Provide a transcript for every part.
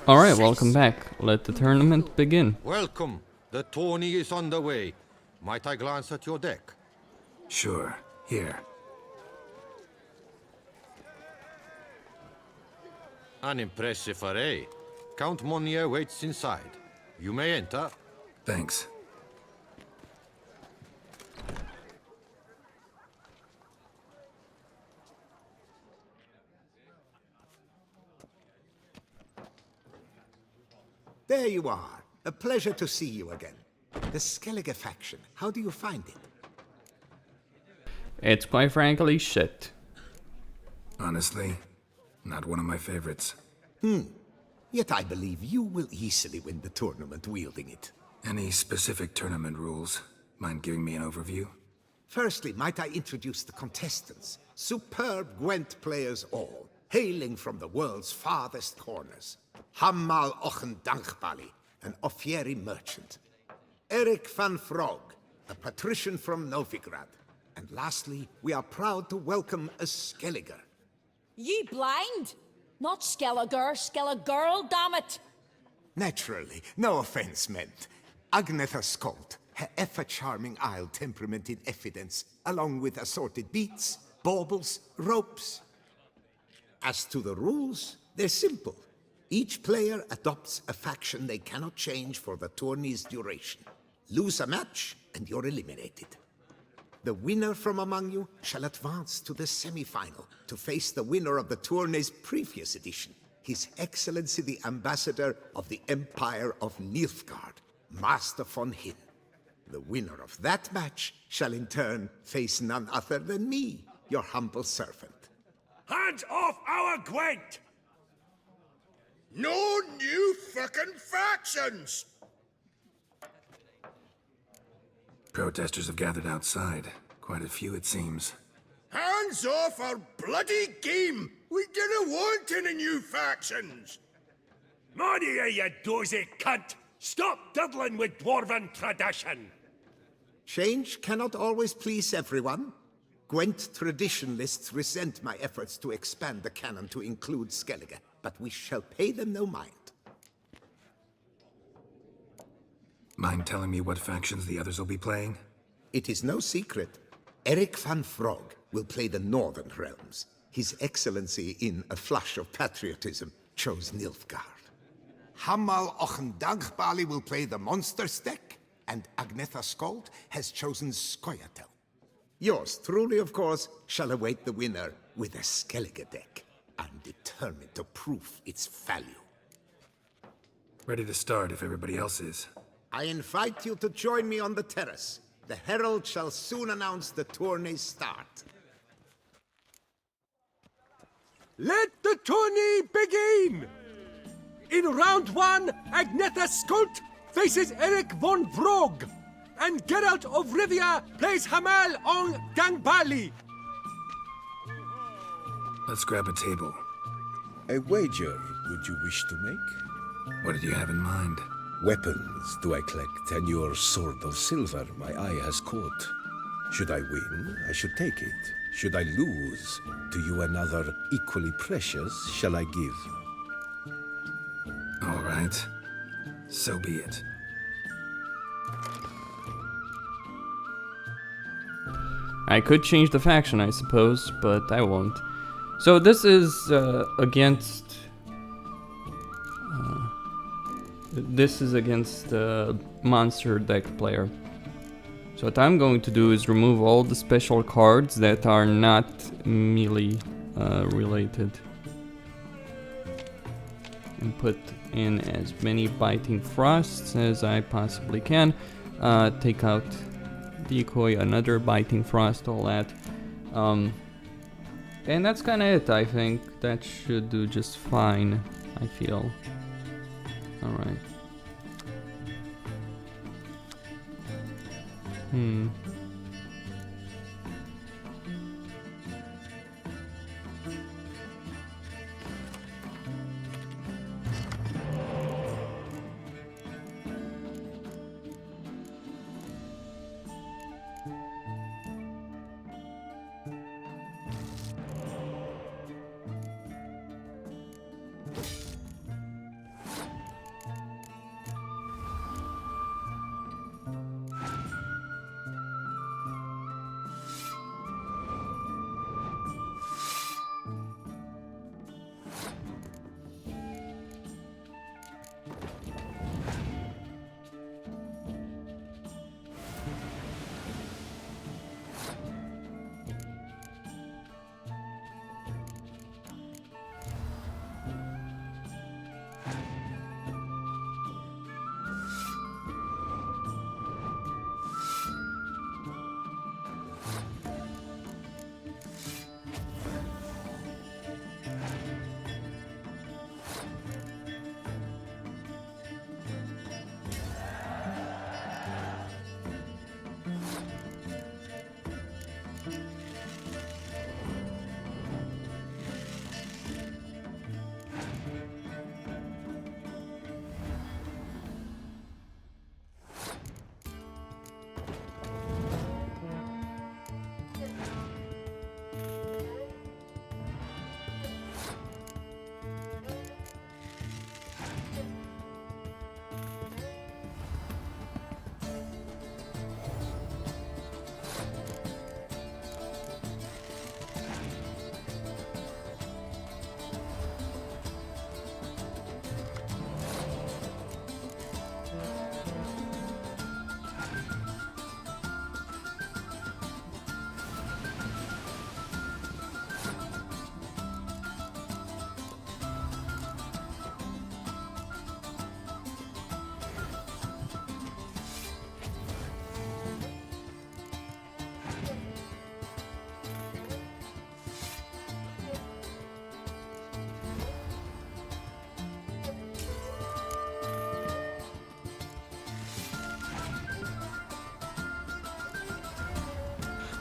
Alright, welcome back. Let the tournament begin. Welcome. The tourney is on the way. Might I glance at your deck? Sure. Here. An impressive array. Count Monnier waits inside. You may enter. Thanks. There you are. A pleasure to see you again. The Skellige faction, how do you find it? It's quite frankly shit. Honestly, not one of my favorites. Yet I believe you will easily win the tournament wielding it. Any specific tournament rules? Mind giving me an overview? Firstly, might I introduce the contestants? Superb Gwent players all, hailing from the world's farthest corners. Hammal Ochen Dankbali, an Offieri merchant. Eric van Frog, a patrician from Novigrad. And lastly, we are proud to welcome a Skelliger. Ye blind? Not Skelliger, damn it! Naturally, no offense meant. Agnetha Skolt, her ever-charming Isle temperament in evidence, along with assorted beats, baubles, ropes. As to the rules, they're simple. Each player adopts a faction they cannot change for the tourney's duration. Lose a match, and you're eliminated. The winner from among you shall advance to the semifinal to face the winner of the tourney's previous edition, His Excellency the Ambassador of the Empire of Nilfgaard, Master von Hin. The winner of that match shall in turn face none other than me, your humble servant. Hands off our Gwent! No new fucking factions! Protesters have gathered outside. Quite a few, it seems. Hands off our bloody game! We didn't want any new factions! Money, you dozy cunt! Stop diddling with dwarven tradition! Change cannot always please everyone. Gwent traditionalists resent my efforts to expand the canon to include Skellige, but we shall pay them no mind. Mind telling me what factions the others will be playing? It is no secret. Eric van Frog will play the Northern Realms. His Excellency, in a flush of patriotism, chose Nilfgaard. Hammal Ochendankbali will play the Monsters deck, and Agnetha Skolt has chosen Scoia'tael. Yours truly, of course, shall await the winner with a Skellige deck. I'm determined to prove its value. Ready to start if everybody else is. I invite you to join me on the terrace. The herald shall soon announce the tourney's start. Let the tourney begin! In round one, Agnetha Skolt faces Eric von Vrog, and Geralt of Rivia plays Hamal on Gangbali. Let's grab a table. A wager would you wish to make? What did you have in mind? Weapons do I collect, and your sword of silver my eye has caught. Should I win, I should take it. Should I lose, to you another equally precious shall I give. All right. So be it. I could change the faction, I suppose, but I won't. So this is against... This is against the monster deck player. So what I'm going to do is remove all the special cards that are not melee related. And put in as many Biting Frosts as I possibly can. Take out Decoy, another Biting Frost, all that. And that's kind of it, I think. That should do just fine, I feel. Alright.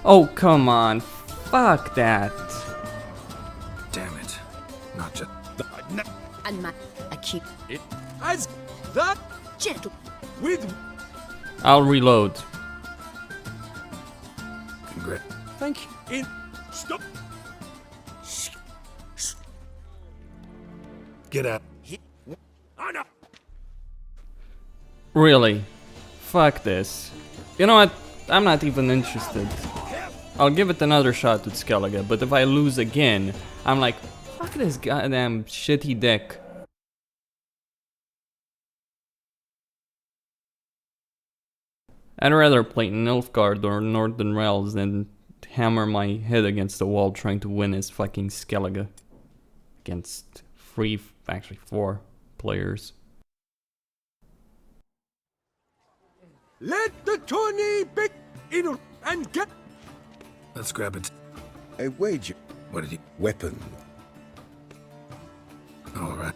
Oh, come on. Fuck that. Damn it. Not just. And my acute As that gentle with I'll reload. Congrats. Thank you. in stop. Get out. Oh no. Really? Fuck this. You know what? I'm not even interested. I'll give it another shot with Skellige, but if I lose again, I'm like, fuck this goddamn shitty deck. I'd rather play Nilfgaard or Northern Realms than hammer my head against the wall trying to win as fucking Skellige. Against actually four players. Let the tourney begin and get. Let's grab it. A wager. What did you. Weapon. Alright.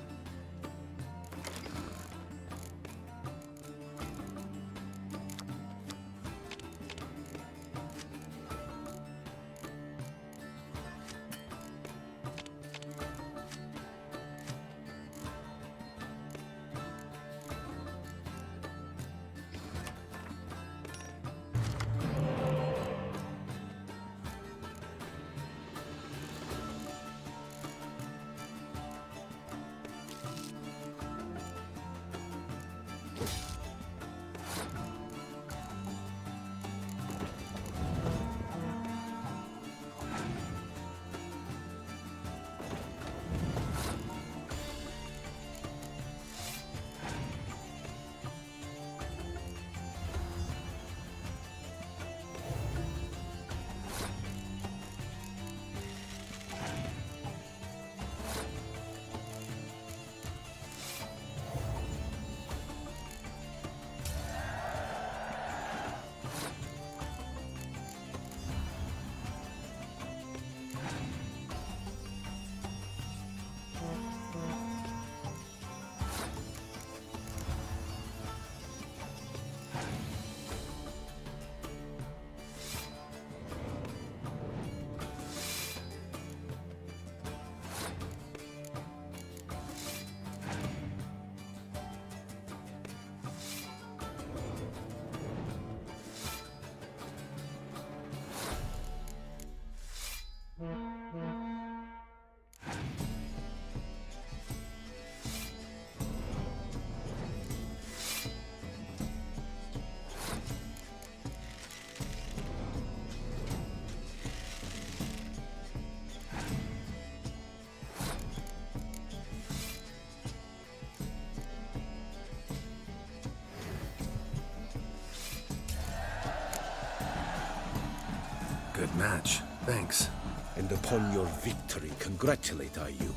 Good match. Thanks. And upon your victory, congratulate I you.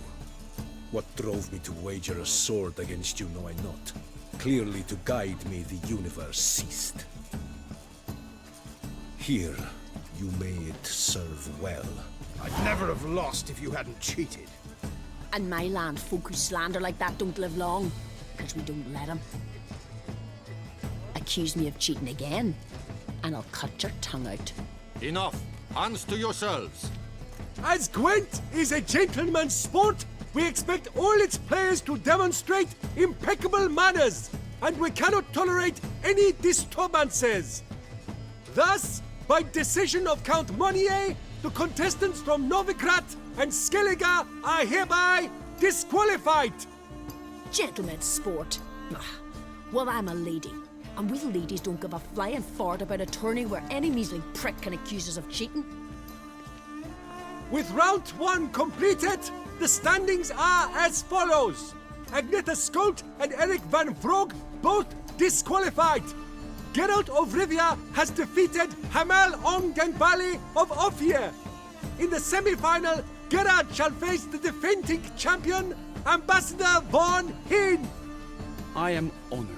What drove me to wager a sword against you know I not. Clearly to guide me the universe ceased. Here, you may it serve well. I'd never have lost if you hadn't cheated. and my land folk who slander like that don't live long, because we don't let them. Accuse me of cheating again, and I'll cut your tongue out. Enough. Hands to yourselves. As Gwent is a gentleman's sport, we expect all its players to demonstrate impeccable manners, and we cannot tolerate any disturbances. Thus, by decision of Count Monnier, the contestants from Novigrad and Skellige are hereby disqualified. Gentlemen's sport. Well, I'm a lady, and we ladies don't give a flying fart about a tourney where any measly prick can accuse us of cheating. With round one completed, the standings are as follows. Agneta Skolt and Eric van Vrog both disqualified. Geralt of Rivia has defeated Hamel Ongenbali of Ophir. In the semi-final, Geralt shall face the defending champion, Ambassador Von Heen. I am honored.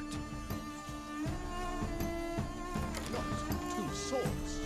Two swords.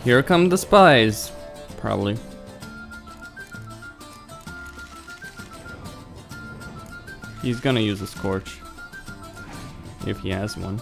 Here come the spies. Probably. He's gonna use a Scorch. If he has one.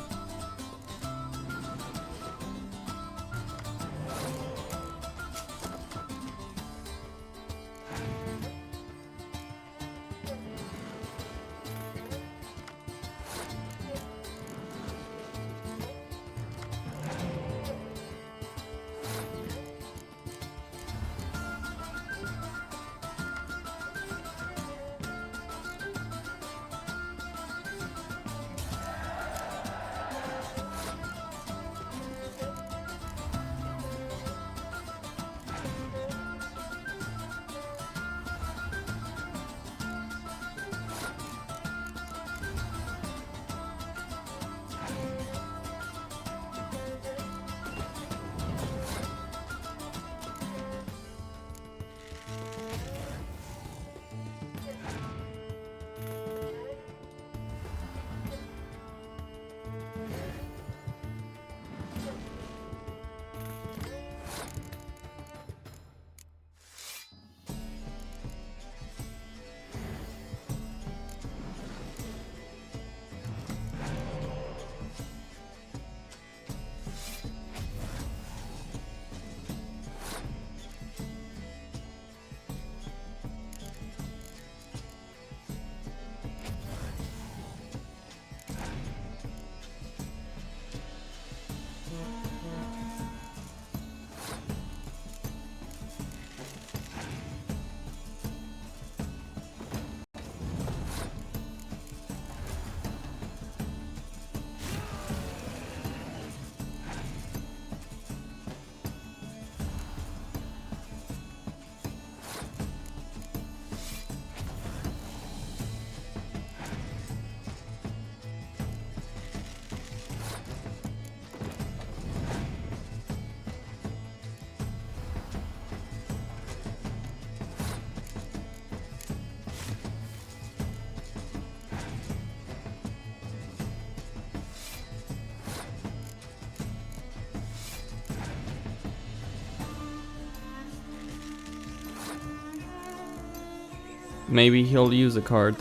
Maybe he'll use a card.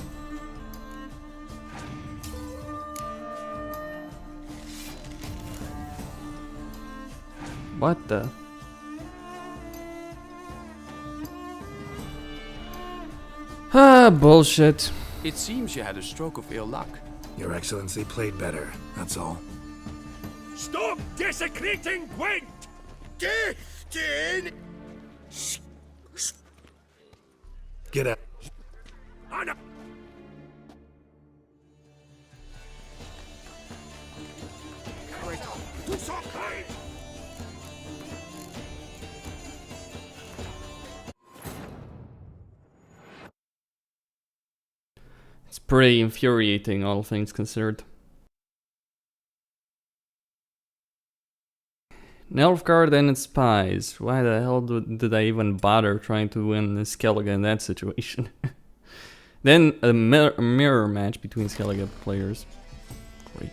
What the? Ah, bullshit. It seems you had a stroke of ill luck. Your Excellency played better, that's all. Stop desecrating Gwent! Get out. Anna! Do so kind! It's pretty infuriating, all things considered. Nilfgaard and its spies. Why the hell did I even bother trying to win Skellige in that situation? Then a mirror match between Skellige players. Great.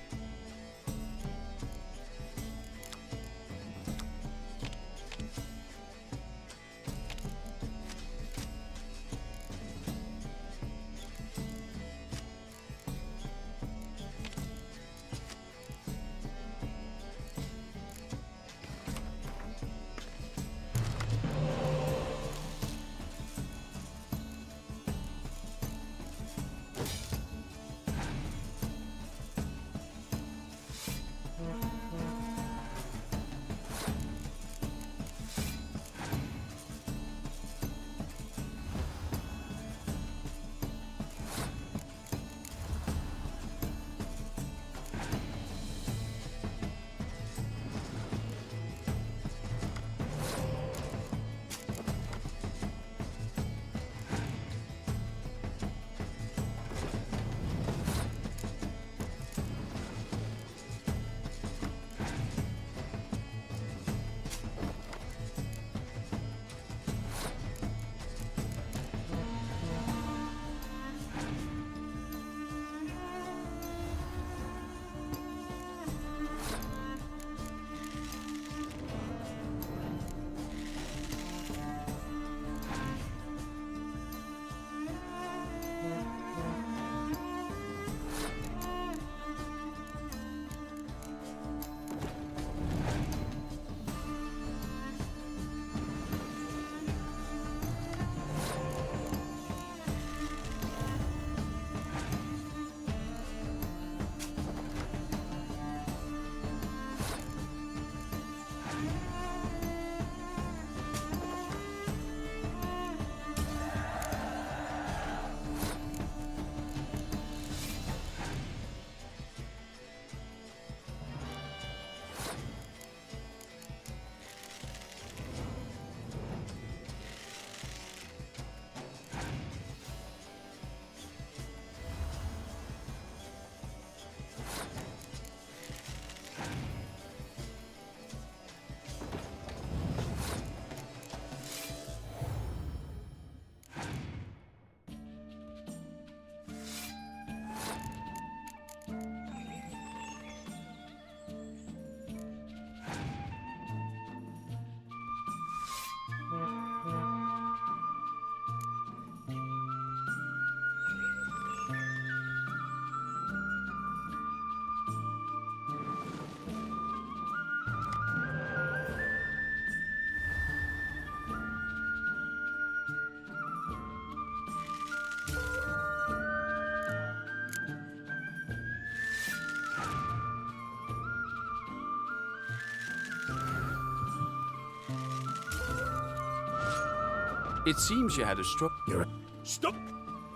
It seems you had a stroke. You're... Stop!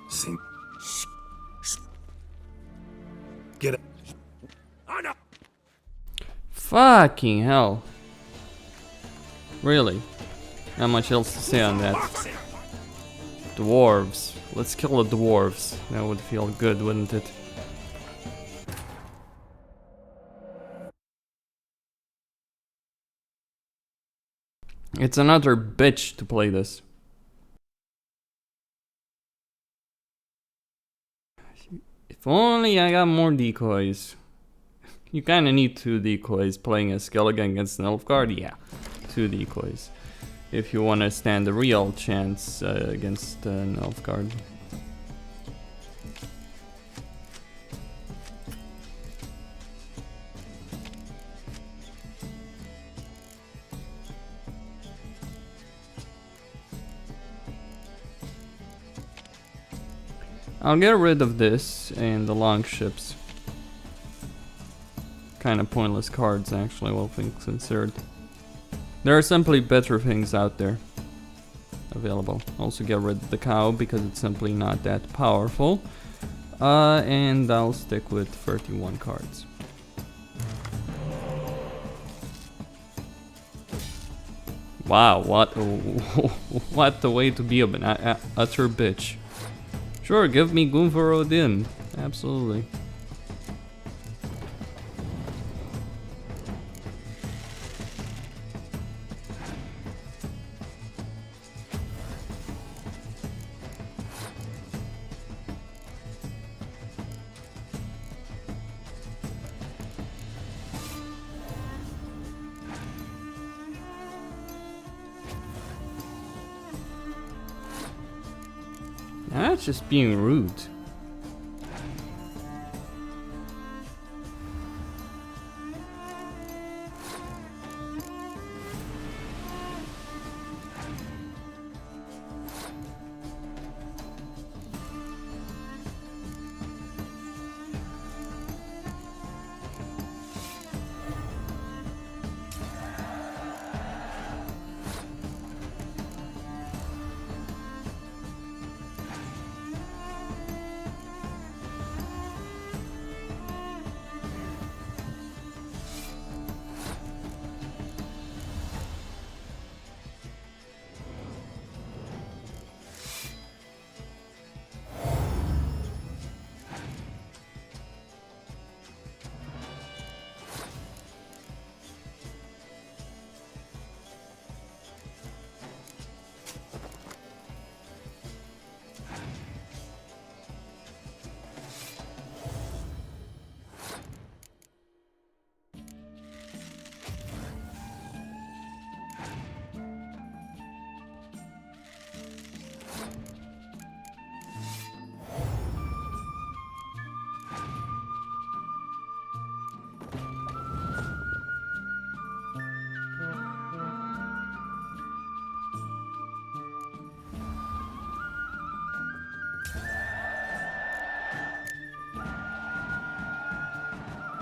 Seem... Get it. Anna! Fucking hell. Really? Not much else to say on that. Dwarves. Let's kill the dwarves. That would feel good, wouldn't it? It's another bitch to play this. If only I got more decoys. You kinda need 2 decoys playing a Skellige against an Elfguard. Yeah, 2 decoys. If you wanna stand a real chance against an Elfguard. I'll get rid of this and the long ships. Kind of pointless cards, actually, all things considered. There are simply better things out there available. Also get rid of the cow because it's simply not that powerful. And I'll stick with 31 cards. Wow, what a way to be an utter bitch. Sure, give me Gunther Odin. Absolutely. That's just being rude.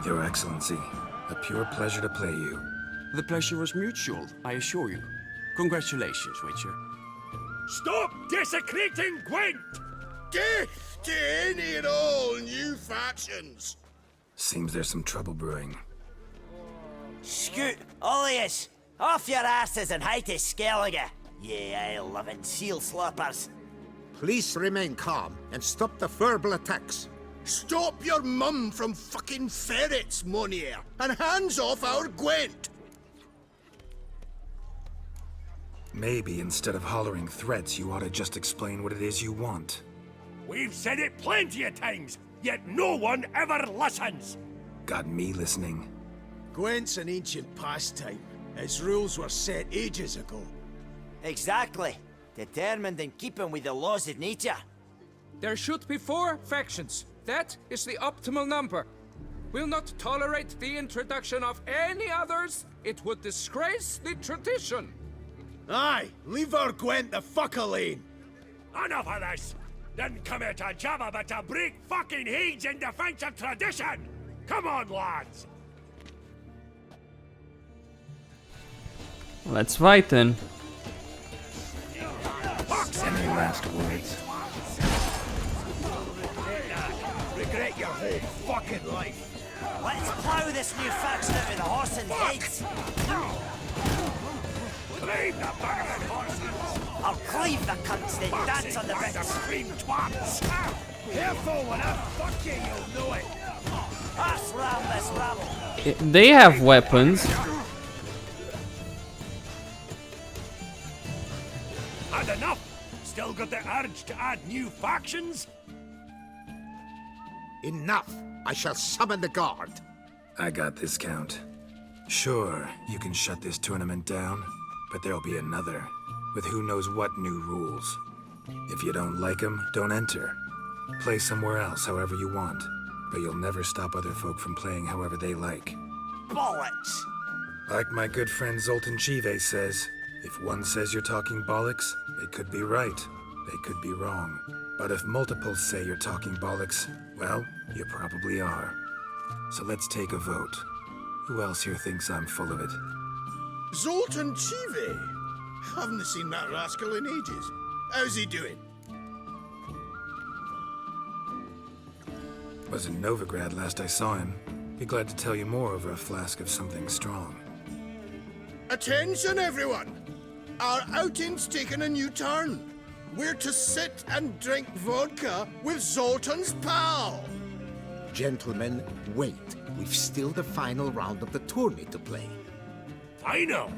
Your Excellency, a pure pleasure to play you. The pleasure was mutual, I assure you. Congratulations, Witcher. Stop desecrating Gwent! Death to any and all new factions! Seems there's some trouble brewing. Scoot, all of yous! Off your asses and hide to Skellige, ye ale-loving seal slurpers. Please remain calm and stop the verbal attacks. Stop your mum from fucking ferrets, Monier, and hands off our Gwent! Maybe instead of hollering threats, you ought to just explain what it is you want. We've said it plenty of times, yet no one ever listens! Got me listening. Gwent's an ancient pastime. Its rules were set ages ago. Exactly. Determined in keeping with the laws of nature. There should be 4 factions. That is the optimal number. We'll not tolerate the introduction of any others. It would disgrace the tradition. Aye, leave our Gwent the fuck alone. Enough of this! Didn't come here to jabber but to break fucking heads in defense of tradition! Come on, lads! Let's fight then. Fuck Any last words? Regret your whole fucking life. Let's plough this new faction out with the horse and heads. Cleave the buggered horses. I'll cleave the cunts, then dance on the bits. Scream twats. Careful, when I fuck you, you'll know it. Let's ram this rabble. They have weapons. Had enough? Still got the urge to add new factions? Enough! I shall summon the guard. I got this, Count. Sure, you can shut this tournament down, but there'll be another, with who knows what new rules. If you don't like them, don't enter. Play somewhere else however you want, but you'll never stop other folk from playing however they like. Bollocks! Like my good friend Zoltan Chive says, if one says you're talking bollocks, they could be right, they could be wrong. But if multiples say you're talking bollocks, well, you probably are. So let's take a vote. Who else here thinks I'm full of it? Zoltan Chive? Haven't seen that rascal in ages. How's he doing? Was in Novigrad last I saw him. Be glad to tell you more over a flask of something strong. Attention, everyone! Our outing's taken a new turn. We're to sit and drink vodka with Zoltan's pal. Gentlemen, wait. We've still the final round of the tourney to play. Final?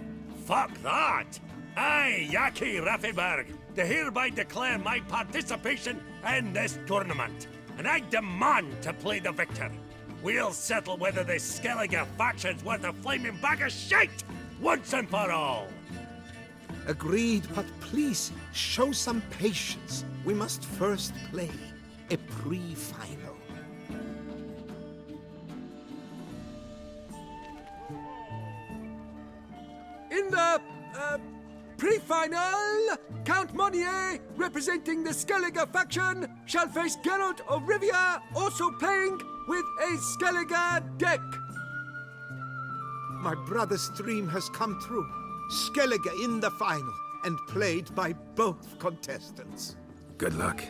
Fuck that! I, Yaki Raffenberg, do hereby declare my participation in this tournament, and I demand to play the victor. We'll settle whether this Skellige faction's worth a flaming bag of shite, once and for all. Agreed, but please, show some patience. We must first play a pre-final. In the pre-final, Count Monnier, representing the Skellige faction, shall face Geralt of Rivia, also playing with a Skellige deck. My brother's dream has come true. Skellige in the final, and played by both contestants. Good luck.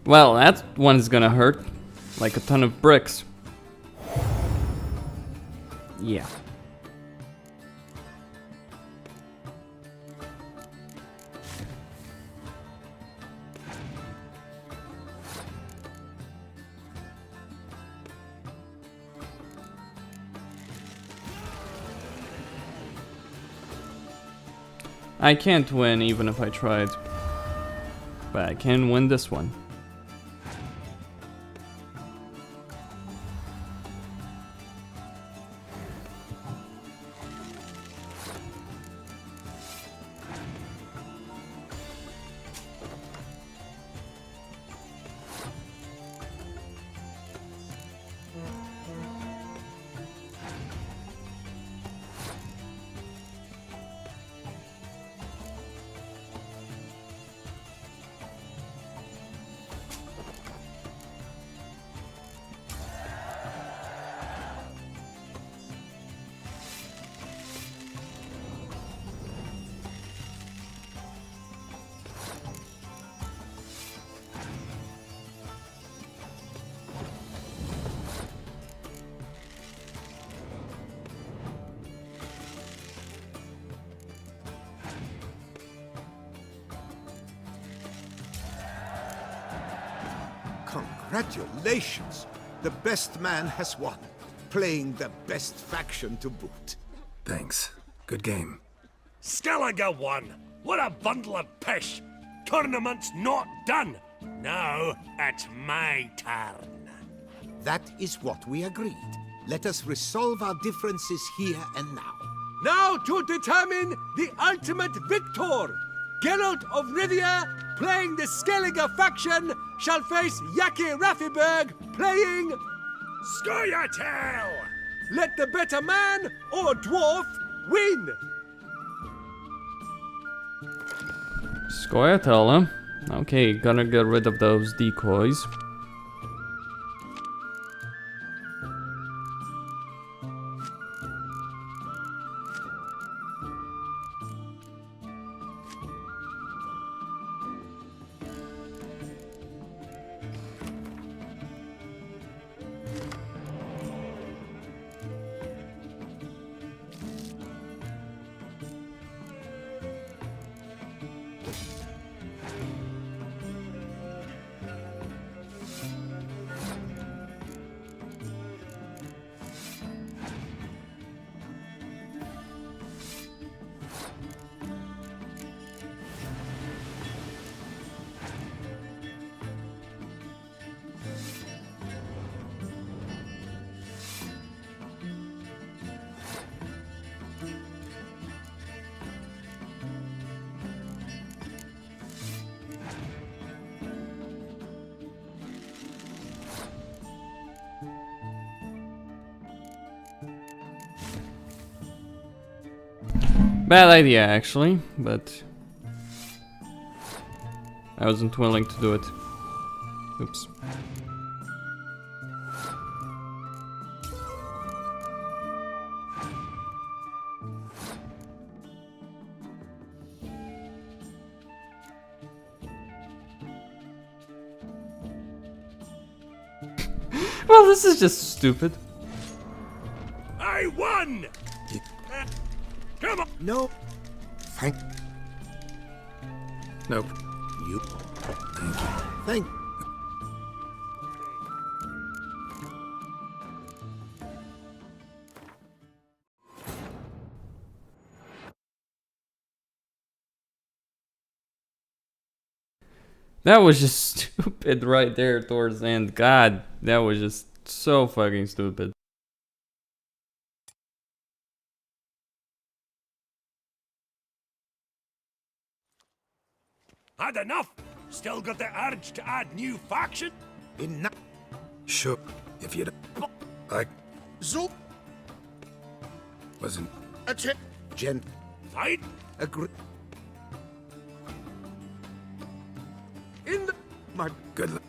Well, that one's gonna hurt. Like a ton of bricks. Yeah. I can't win even if I tried. But I can win this one. Congratulations! The best man has won, playing the best faction to boot. Thanks. Good game. Skellige won! What a bundle of pish! Tournament's not done! Now it's my turn. That is what we agreed. Let us resolve our differences here and now. Now to determine the ultimate victor! Geralt of Rivia, playing the Skellige faction, shall face Yaki Raffiberg, playing Scoia'tael! Let the better man or dwarf win! Scoia'tael, huh? Okay, gonna get rid of those decoys. Bad idea, actually, but I wasn't willing to do it. Oops. Well, this is just stupid. I won! Come on! No. Thank... Nope. You. Thank you. Thank... That was just stupid right there towards the end. God, that was just so fucking stupid. Had enough? Still got the urge to add new faction? Enough. Sure. If you don't... I Zo. wasn't... A check. Gent. Fine. Agree. In the... My good luck.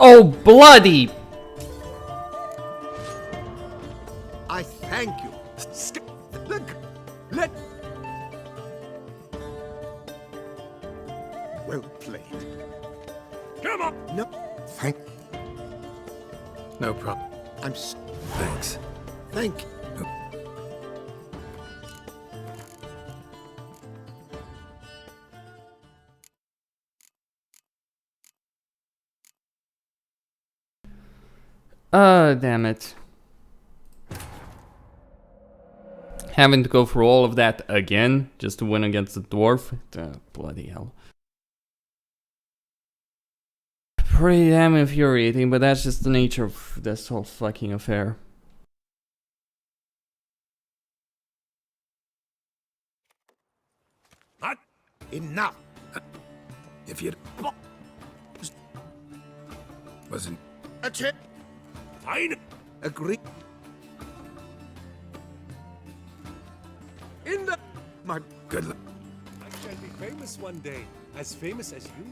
Oh, bloody! I thank you. Look, let. Well played. Come on! No, thank. No problem. Thanks. Thank you. Damn it. Having to go through all of that again just to win against the dwarf? Bloody hell. Pretty damn infuriating, but that's just the nature of this whole fucking affair. What? Enough. If you'd... Wasn't... That's it. Fine. Agree. In the... My... Good luck. I shall be famous one day. As famous as you.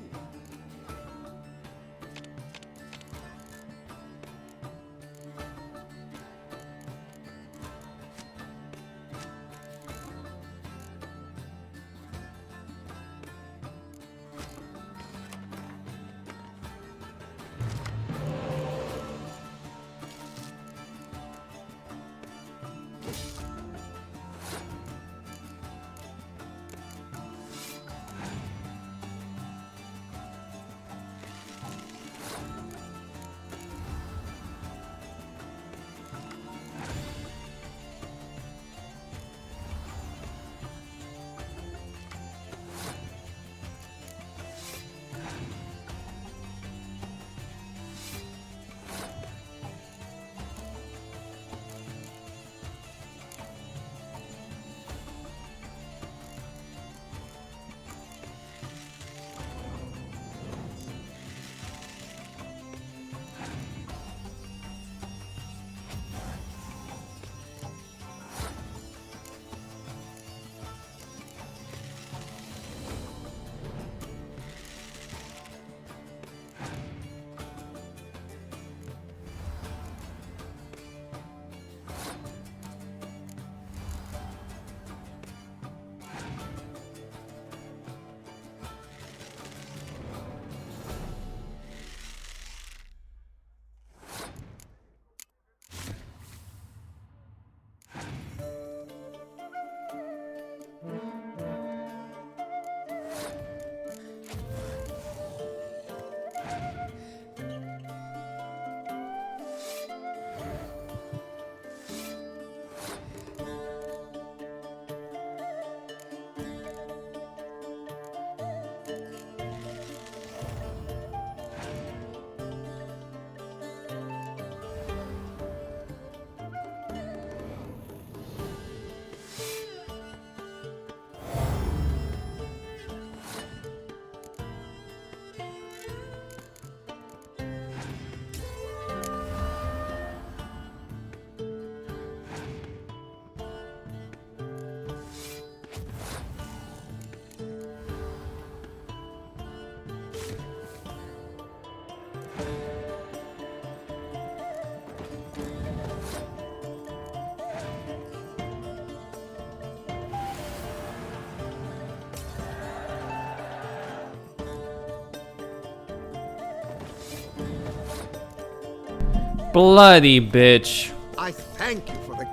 Bloody bitch. I thank you for the...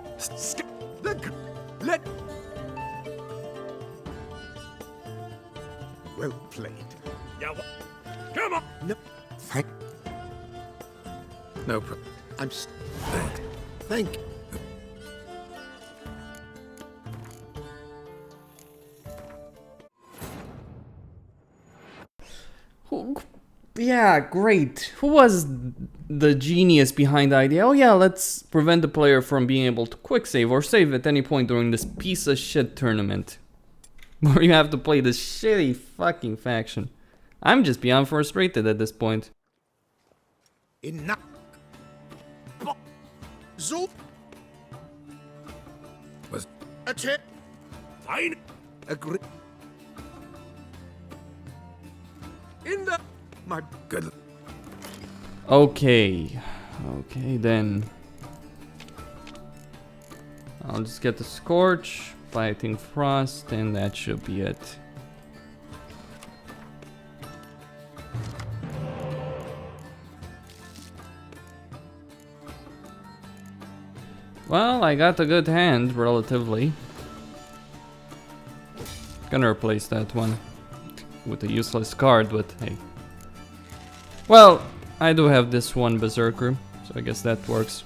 Let... Well played. Yeah, come on! No, thank... No problem. Thank you. Yeah, great. Who was the genius behind the idea? Oh yeah, let's prevent the player from being able to quick save or save at any point during this piece of shit tournament. Where you have to play this shitty fucking faction. I'm just beyond frustrated at this point. Enough. Zoop. Was... That's it. Fine. Agree. In the... My... Good... Okay. Okay, then. I'll just get the Scorch, Fighting Frost, and that should be it. Well, I got a good hand, relatively. Gonna replace that one with a useless card, but hey. Well, I do have this one Berserker, so I guess that works.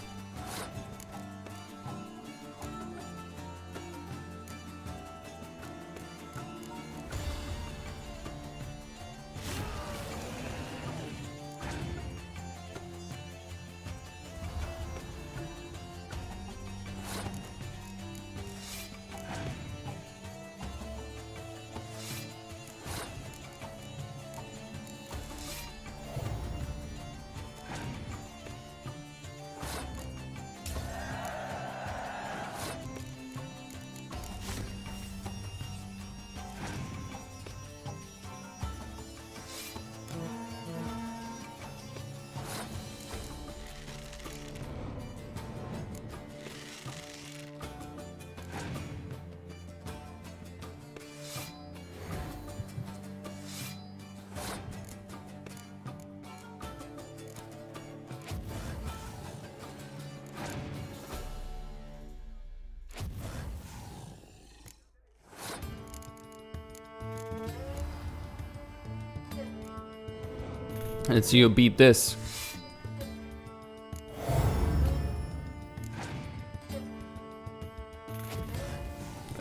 Let's see you beat this.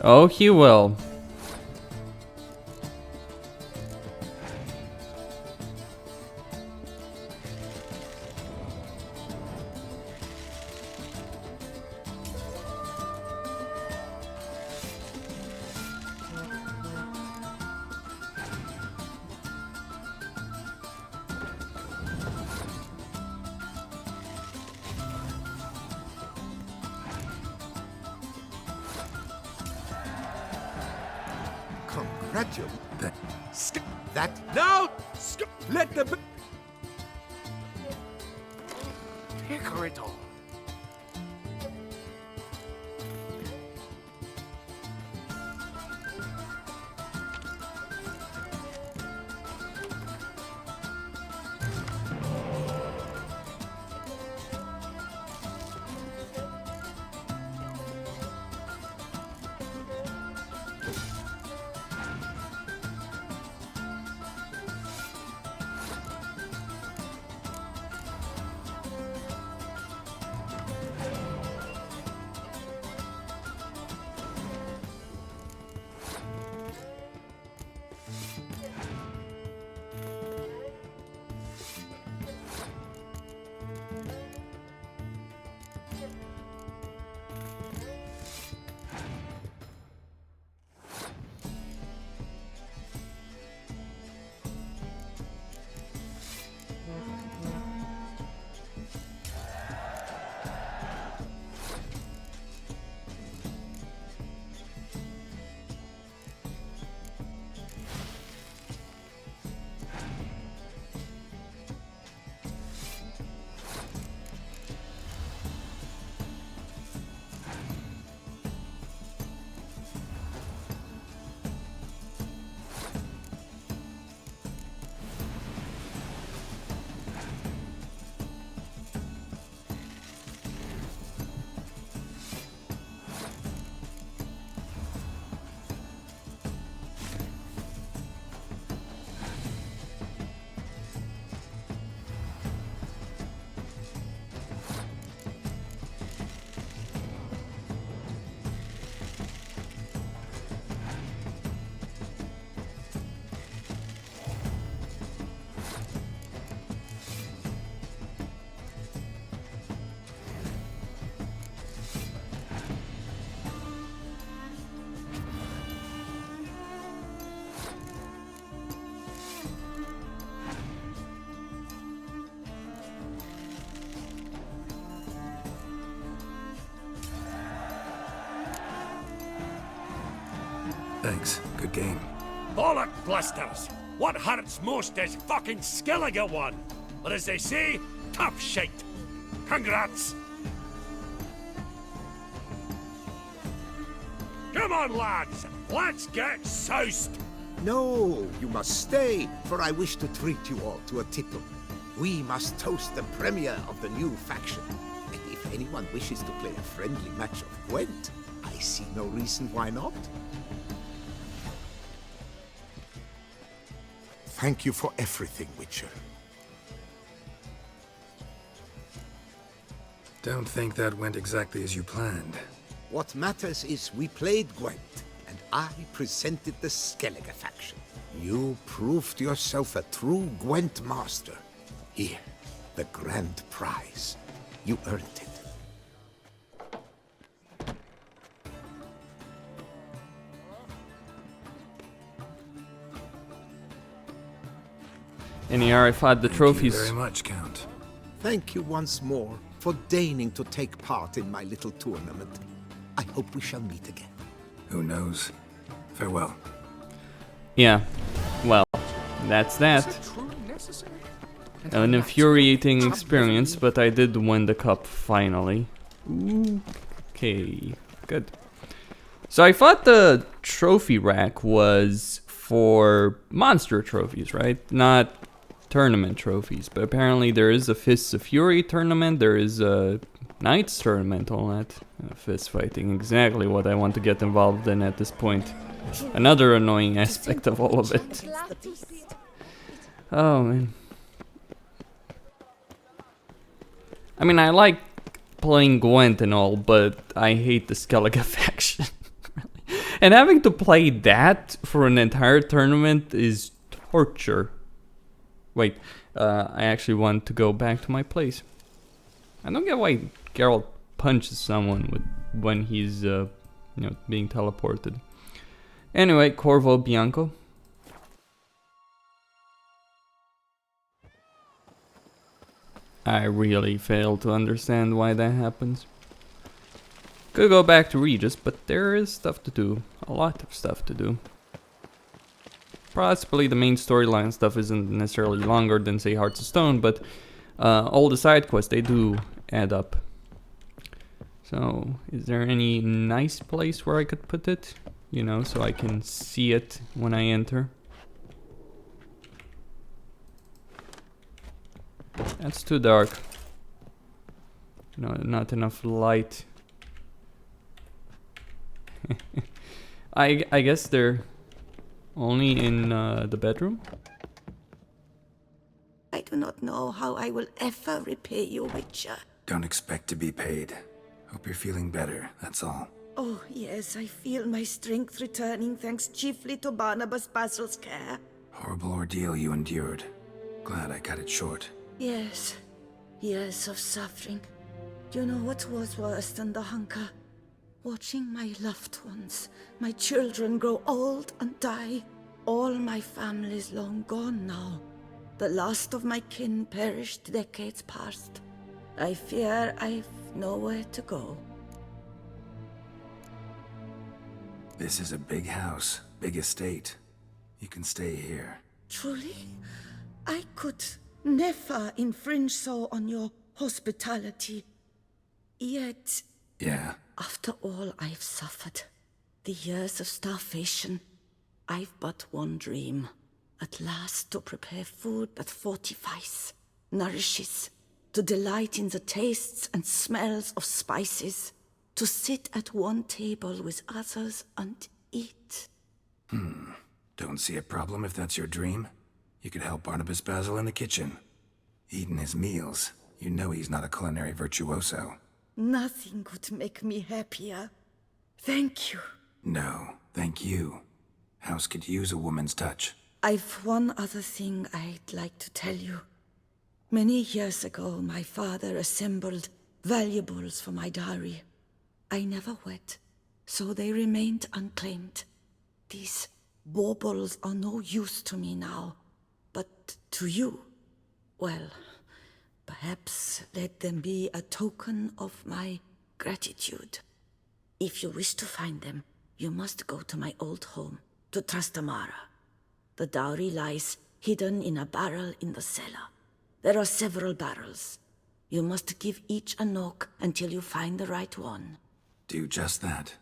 Oh, he will. Congratulations. That Now, let the... Hickoryto. Thanks. Good game. Bollock blisters! What hurts most is fucking Skilligan one. But as they say, Tough shite. Congrats. Come on, lads. Let's get soused. No, you must stay, for I wish to treat you all to a tipple. We must toast the premier of the new faction. If anyone wishes to play a friendly match of Gwent, I see no reason why not. Thank you for everything, Witcher. Don't think that went exactly as you planned. What matters is we played Gwent, and I presented the Skellige faction. You proved yourself a true Gwent master. Here, the grand prize. You earned it. And here I fought the trophies. Thank you very much, Count. Thank you once more for deigning to take part in my little tournament. I hope we shall meet again. Who knows? Farewell. Yeah, well, that's that. An infuriating experience, but I did win the cup finally. Okay, good. So I thought the trophy rack was for monster trophies, right? Not tournament trophies, but apparently there is a Fists of Fury tournament, there is a Knights tournament, all that. Fist fighting, exactly what I want to get involved in at this point. Another annoying aspect of all of it. Oh man. I mean, I like playing Gwent and all, but I hate the Skellige faction. And having to play that for an entire tournament is torture. Wait, I actually want to go back to my place. I don't get why Geralt punches someone when he's, being teleported. Anyway, Corvo Bianco. I really fail to understand why that happens. Could go back to Regis, but there is stuff to do. A lot of stuff to do. Possibly the main storyline stuff isn't necessarily longer than, say, Hearts of Stone, but all the side quests, they do add up. So, is there any nice place where I could put it? You know, so I can see it when I enter. That's too dark. No, not enough light. I guess they're only in the bedroom? I do not know how I will ever repay you, Witcher. Don't expect to be paid. Hope you're feeling better, that's all. Oh, yes, I feel my strength returning thanks chiefly to Barnabas Basil's care. Horrible ordeal you endured. Glad I cut it short. Yes, years of suffering. Do you know what was worse than the hunger? Watching my loved ones, my children grow old and die. All my family's long gone now. The last of my kin perished decades past. I fear I've nowhere to go. This is a big house, big estate. You can stay here. Truly? I could never infringe so on your hospitality. Yet... Yeah? After all I've suffered, the years of starvation, I've but one dream. At last to prepare food that fortifies, nourishes, to delight in the tastes and smells of spices, to sit at one table with others and eat. Don't see a problem if that's your dream. You could help Barnabas Basil in the kitchen. Eating his meals. You know he's not a culinary virtuoso. Nothing could make me happier. Thank you. No, thank you. House could use a woman's touch. I've one other thing I'd like to tell you. Many years ago, my father assembled valuables for my dowry. I never wed, so they remained unclaimed. These baubles are no use to me now, but to you, well, perhaps let them be a token of my gratitude. If you wish to find them, you must go to my old home, to Trastamara. The dowry lies hidden in a barrel in the cellar. There are several barrels. You must give each a knock until you find the right one. Do just that.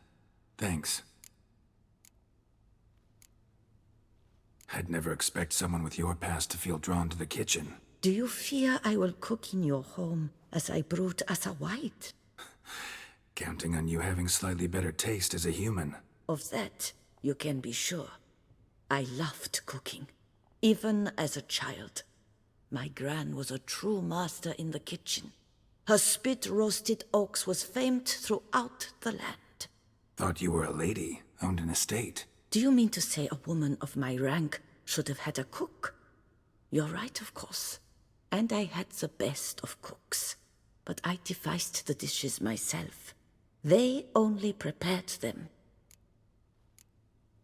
Thanks. I'd never expect someone with your past to feel drawn to the kitchen. Do you fear I will cook in your home as I brewed as a white? Counting on you having slightly better taste as a human. Of that, you can be sure. I loved cooking, even as a child. My gran was a true master in the kitchen. Her spit-roasted ox was famed throughout the land. Thought you were a lady, owned an estate. Do you mean to say a woman of my rank should have had a cook? You're right, of course. And I had the best of cooks. But I devised the dishes myself. They only prepared them.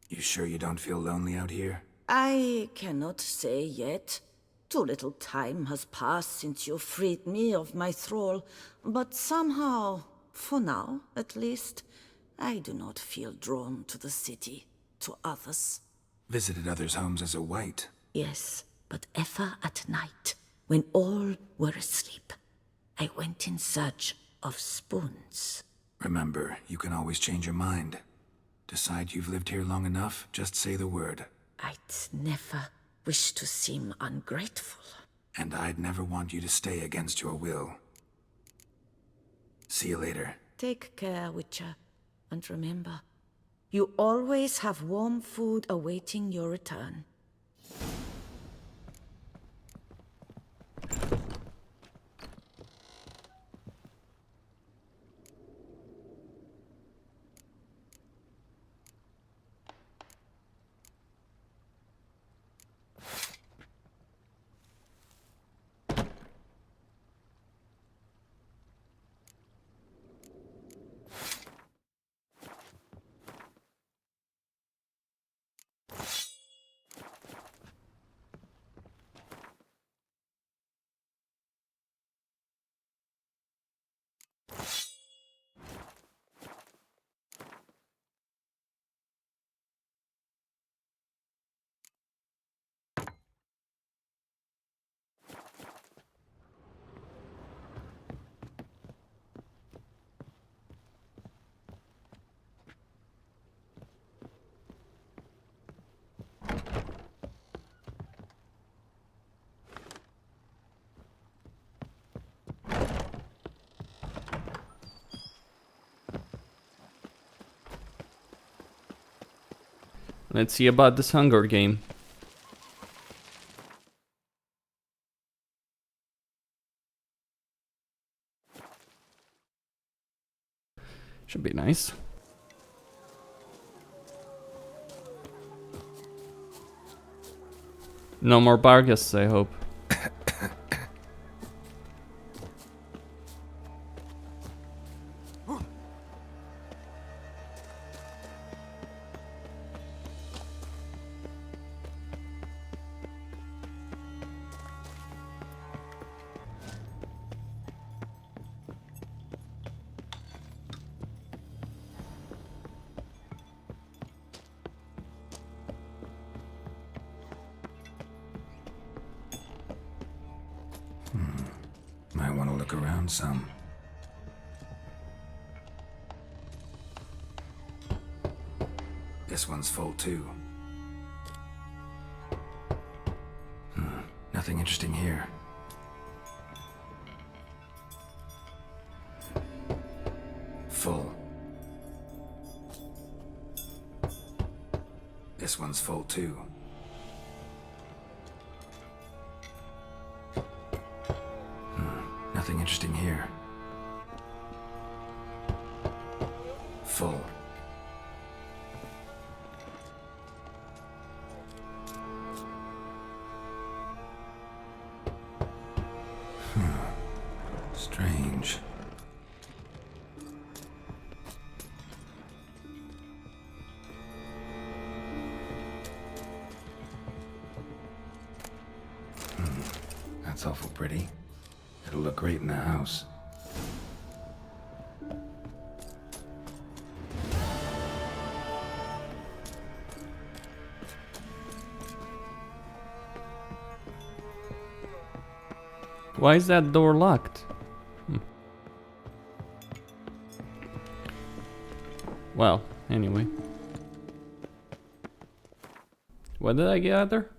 You sure you don't feel lonely out here? I cannot say yet. Too little time has passed since you freed me of my thrall, but somehow, for now at least, I do not feel drawn to the city, to others. Visited others' homes as a white. Yes, but ever at night, when all were asleep, I went in search of spoons. Remember, you can always change your mind. Decide you've lived here long enough, just say the word. I'd never wish to seem ungrateful. And I'd never want you to stay against your will. See you later. Take care, Witcher. And remember, you always have warm food awaiting your return. Let's see about this Hunger game. Should be nice. No more Bargas, I hope. Might want to look around some. This one's full too. Nothing interesting here. Full. This one's full too. Nothing interesting here. Full. Strange. That's awful pretty. It'll look great in the house. Why is that door locked? Well, anyway. What did I gather?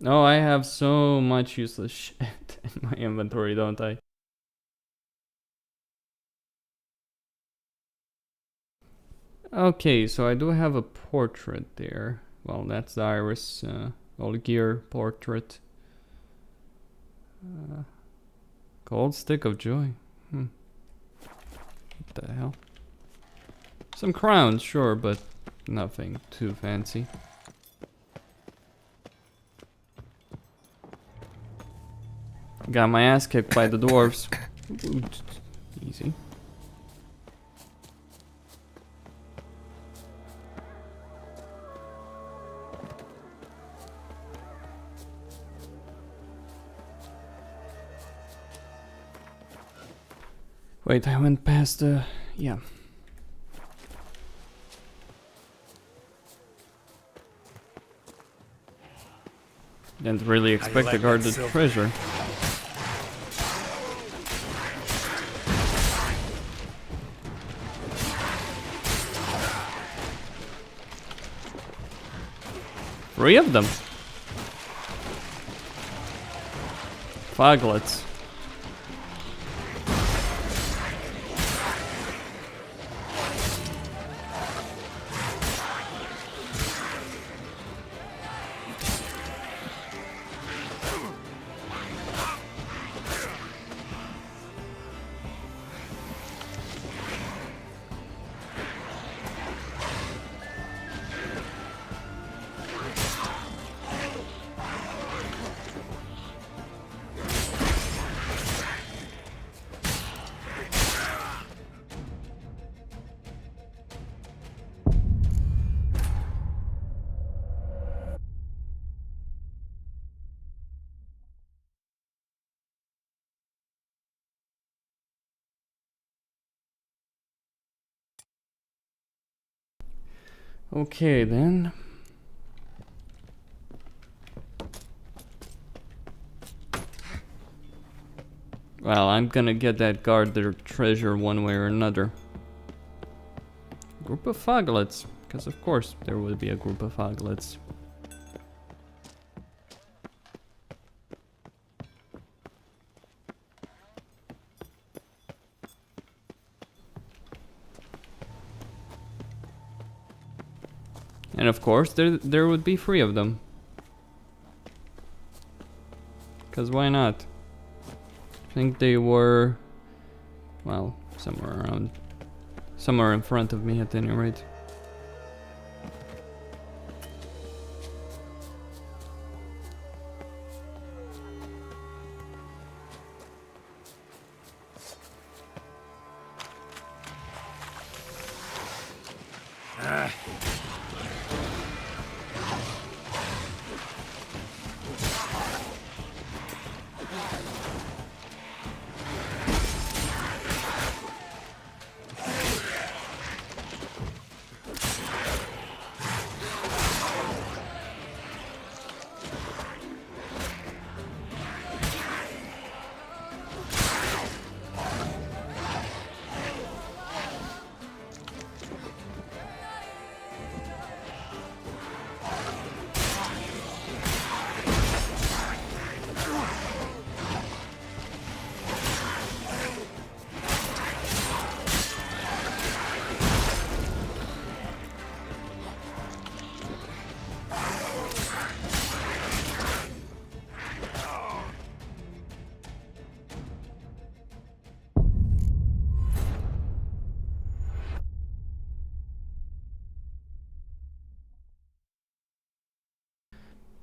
Oh, I have so much useless shit in my inventory, don't I? Okay, so I do have a portrait there. Well, that's the Iris old gear portrait. Gold stick of joy. What the hell? Some crowns, sure, but nothing too fancy. Got my ass kicked by the dwarves. Ooh, easy. Wait, I went past the... yeah. Didn't really expect to guard the treasure. Three of them. Foglets. Okay then. Well, I'm gonna get that guard their treasure one way or another. Group of foglets, because of course there will be a group of foglets. And of course there would be three of them. Because why not? I think they were, well, somewhere in front of me at any rate.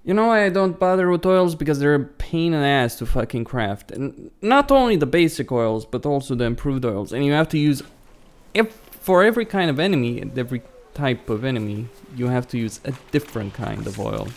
You know why I don't bother with oils? Because they're a pain in the ass to fucking craft. And not only the basic oils, but also the improved oils. And you have to use... for every kind of enemy, every type of enemy, you have to use a different kind of oil.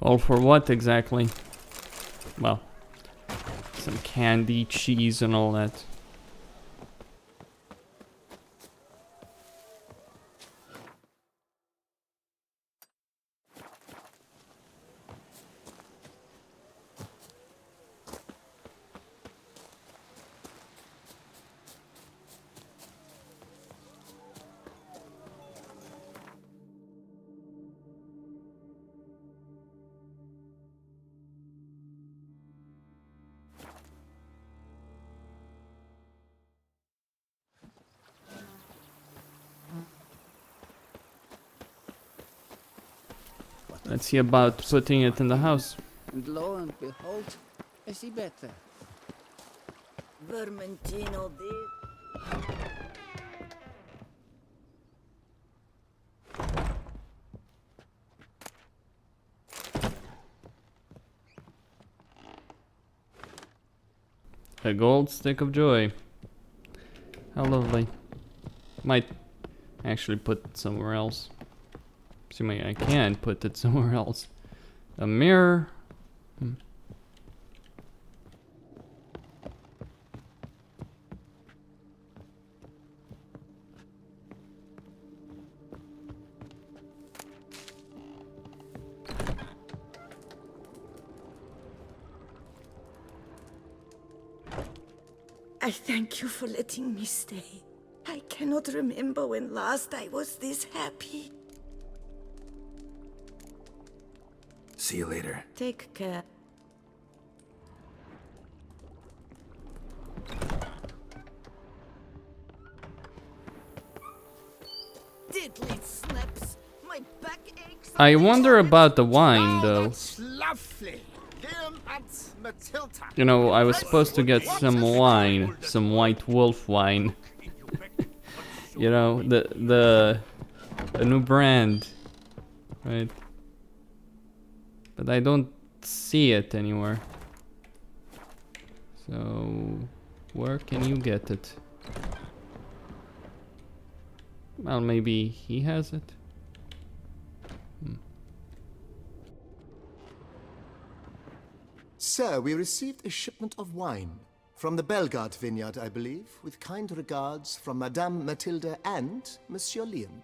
All for what exactly? Well, some candy, cheese, and all that. Let's see about putting it in the house. And lo and behold, I see better. Vermentino did. A gold stick of joy. How lovely. Might actually put it somewhere else. Assuming I can put it somewhere else. A mirror. I thank you for letting me stay. I cannot remember when last I was this happy. See you later. Take care. Diddly snaps. My back aches. I wonder about the wine though. That's lovely. Matilda. You know, I was supposed to get some wine, some White Wolf wine. You know, the new brand, right? But I don't see it anywhere. So, where can you get it? Well, maybe he has it. Sir, we received a shipment of wine from the Bellegarde vineyard, I believe, with kind regards from Madame Matilda and Monsieur Liam.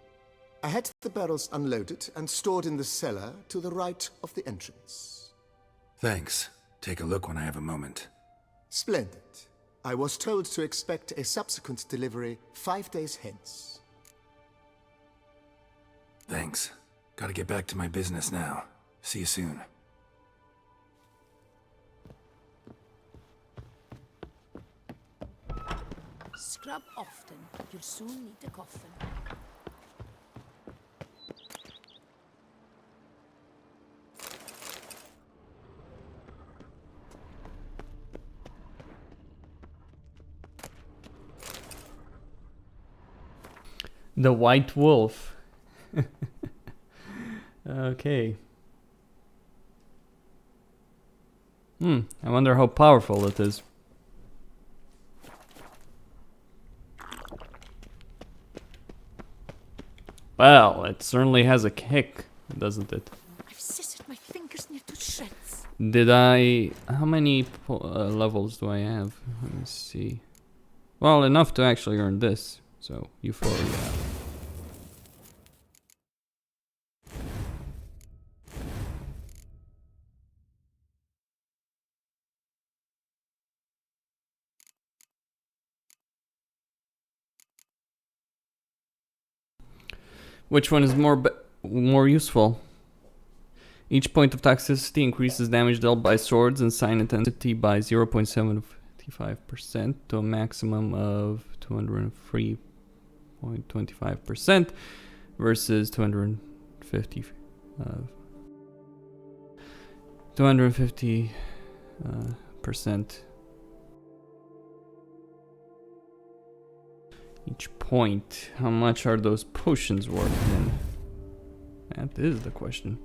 I had the barrels unloaded and stored in the cellar to the right of the entrance. Thanks. Take a look when I have a moment. Splendid. I was told to expect a subsequent delivery 5 days hence. Thanks. Gotta get back to my business now. See you soon. Scrub often. You'll soon need a coffin. The White Wolf. Okay. I wonder how powerful it is. Well, it certainly has a kick, doesn't it? I've scissored my fingers near to shreds. Did I... How many levels do I have? Let me see. Well, enough to actually earn this. So, Euphoria. Which one is more useful? Each point of toxicity increases damage dealt by swords and sign intensity by 0.75% to a maximum of 203.25% versus 250 percent. Each point. How much are those potions worth then? That is the question.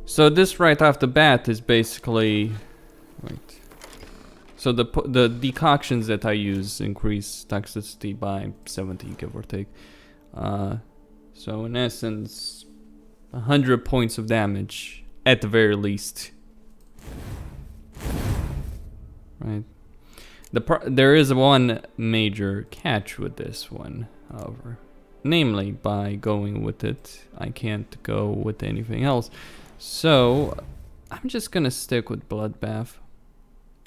So this right off the bat is basically... Wait. So the decoctions that I use increase toxicity by 70, give or take. So in essence, 100 points of damage at the very least. Right. There is one major catch with this one, however. Namely, by going with it, I can't go with anything else. So, I'm just gonna stick with Bloodbath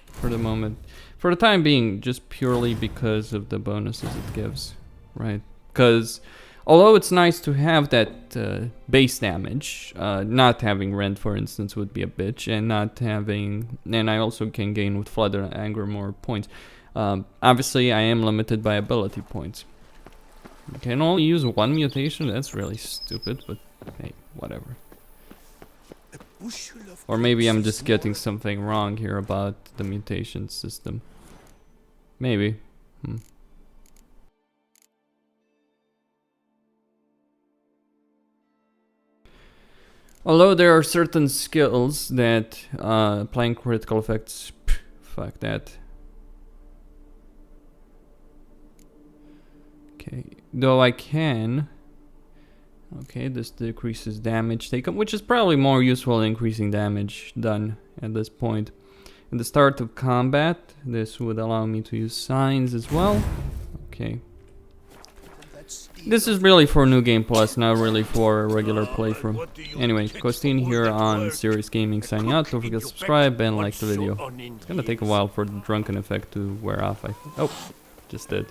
for the moment. For the time being, just purely because of the bonuses it gives, right? Because, although it's nice to have that base damage, not having Rend, for instance, would be a bitch, and not having... And I also can gain with Flood and Anger more points. Obviously, I am limited by ability points. I can only use one mutation, that's really stupid, but hey, whatever. Or maybe I'm just getting something wrong here about the mutation system. Maybe. Although there are certain skills that applying critical effects, fuck that. Okay, though I can. Okay, this decreases damage taken, which is probably more useful than increasing damage done at this point. At the start of combat, this would allow me to use signs as well. Okay. This is really for New Game Plus, not really for a regular playthrough. Anyway, Costin here on Serious Gaming signing out. Don't forget to subscribe and like the video. It's gonna take a while for the drunken effect to wear off. Oh, just did.